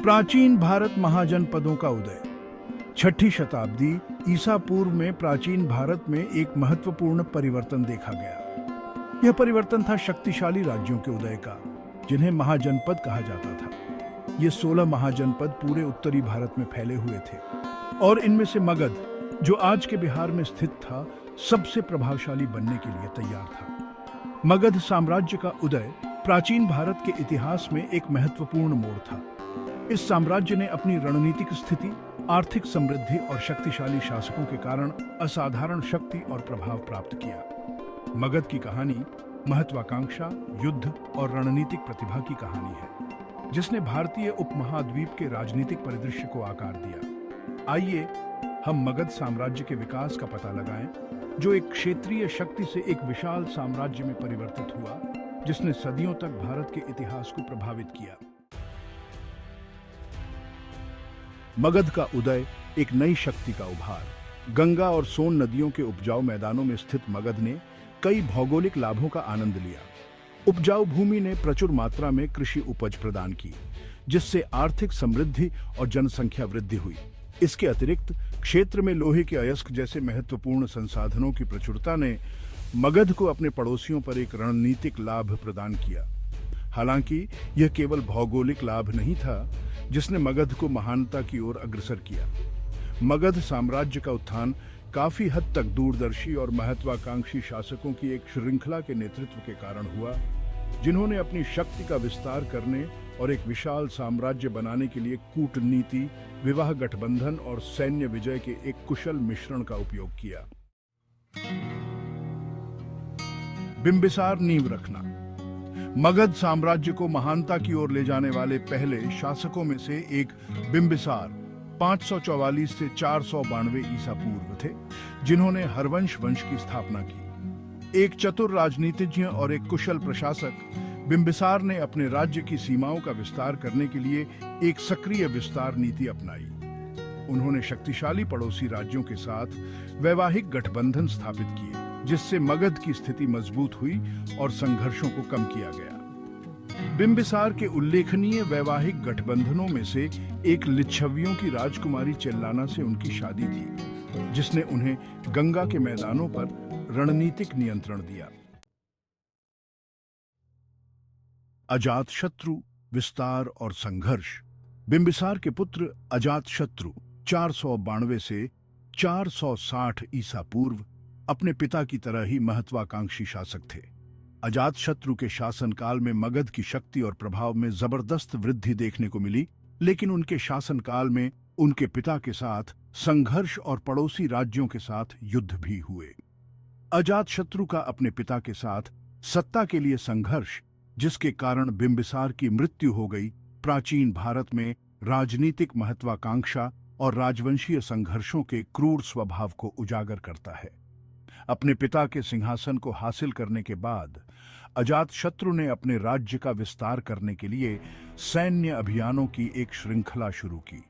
प्राचीन भारत महाजनपदों का उदय। छठी शताब्दी ईसा पूर्व में प्राचीन भारत में एक महत्वपूर्ण परिवर्तन देखा गया। यह परिवर्तन था शक्तिशाली राज्यों के उदय का, जिन्हें महाजनपद कहा जाता था। ये 16 महाजनपद पूरे उत्तरी भारत में फैले हुए थे और इनमें से मगध, जो आज के बिहार में स्थित था, सबसे प्रभावशाली बनने के लिए तैयार था। मगध साम्राज्य का उदय प्राचीन भारत के इतिहास में एक महत्वपूर्ण मोड़ था। इस साम्राज्य ने अपनी रणनीतिक स्थिति, आर्थिक समृद्धि और शक्तिशाली शासकों के कारण असाधारण शक्ति और प्रभाव प्राप्त किया। मगध की कहानी महत्वाकांक्षा, युद्ध और रणनीतिक प्रतिभा की कहानी है, जिसने भारतीय उपमहाद्वीप के राजनीतिक परिदृश्य को आकार दिया। आइए हम मगध साम्राज्य के विकास का पता लगाएं, जो एक क्षेत्रीय शक्ति से एक विशाल साम्राज्य में परिवर्तित हुआ, जिसने सदियों तक भारत के इतिहास को प्रभावित किया। मगध का उदय एक नई शक्ति का उभार। गंगा और सोन नदियों के उपजाऊ मैदानों में स्थित मगध ने कई भौगोलिक लाभों का आनंद लिया। उपजाऊ भूमि ने प्रचुर मात्रा में कृषि उपज प्रदान की, जिससे आर्थिक समृद्धि और जनसंख्या वृद्धि हुई। इसके अतिरिक्त क्षेत्र में लोहे के अयस्क जैसे महत्वपूर्ण संसाधनों की प्रचुरता ने मगध को अपने पड़ोसियों पर एक रणनीतिक लाभ प्रदान किया। हालांकि यह केवल भौगोलिक लाभ नहीं था जिसने मगध को महानता की ओर अग्रसर किया। मगध साम्राज्य का उत्थान काफी हद तक दूरदर्शी और महत्वाकांक्षी शासकों की एक श्रृंखला के नेतृत्व के कारण हुआ, जिन्होंने अपनी शक्ति का विस्तार करने और एक विशाल साम्राज्य बनाने के लिए कूटनीति, विवाह गठबंधन और सैन्य विजय के एक कुशल मिश्रण का उपयोग किया। बिंबिसार नींव रखना। मगध साम्राज्य को महानता की ओर ले जाने वाले पहले शासकों में से एक बिंबिसार 544 से 492 ईसा पूर्व थे, जिन्होंने हरवंश वंश की स्थापना की। एक चतुर राजनीतिज्ञ और एक कुशल प्रशासक, बिंबिसार ने अपने राज्य की सीमाओं का विस्तार करने के लिए एक सक्रिय विस्तार नीति अपनाई। उन्होंने शक्तिशाली पड़ोसी राज्यों के साथ वैवाहिक गठबंधन स्थापित किए, जिससे मगध की स्थिति मजबूत हुई और संघर्षों को कम किया गया। बिंबिसार के उल्लेखनीय वैवाहिक गठबंधनों में से एक लिच्छवियों की राजकुमारी चेल्लाना से उनकी शादी थी, जिसने उन्हें गंगा के मैदानों पर रणनीतिक नियंत्रण दिया। अजातशत्रु, विस्तार और संघर्ष। बिंबिसार के पुत्र अजातशत्रु 492 से 460 ईसा पूर्व अपने पिता की तरह ही महत्वाकांक्षी शासक थे। अजातशत्रु के शासनकाल में मगध की शक्ति और प्रभाव में जबरदस्त वृद्धि देखने को मिली, लेकिन उनके शासनकाल में उनके पिता के साथ संघर्ष और पड़ोसी राज्यों के साथ युद्ध भी हुए। अजातशत्रु का अपने पिता के साथ सत्ता के लिए संघर्ष, जिसके कारण बिंबिसार की मृत्यु हो गई, प्राचीन भारत में राजनीतिक महत्वाकांक्षा और राजवंशीय संघर्षों के क्रूर स्वभाव को उजागर करता है। अपने पिता के सिंहासन को हासिल करने के बाद अजातशत्रु ने अपने राज्य का विस्तार करने के लिए सैन्य अभियानों की एक श्रृंखला शुरू की।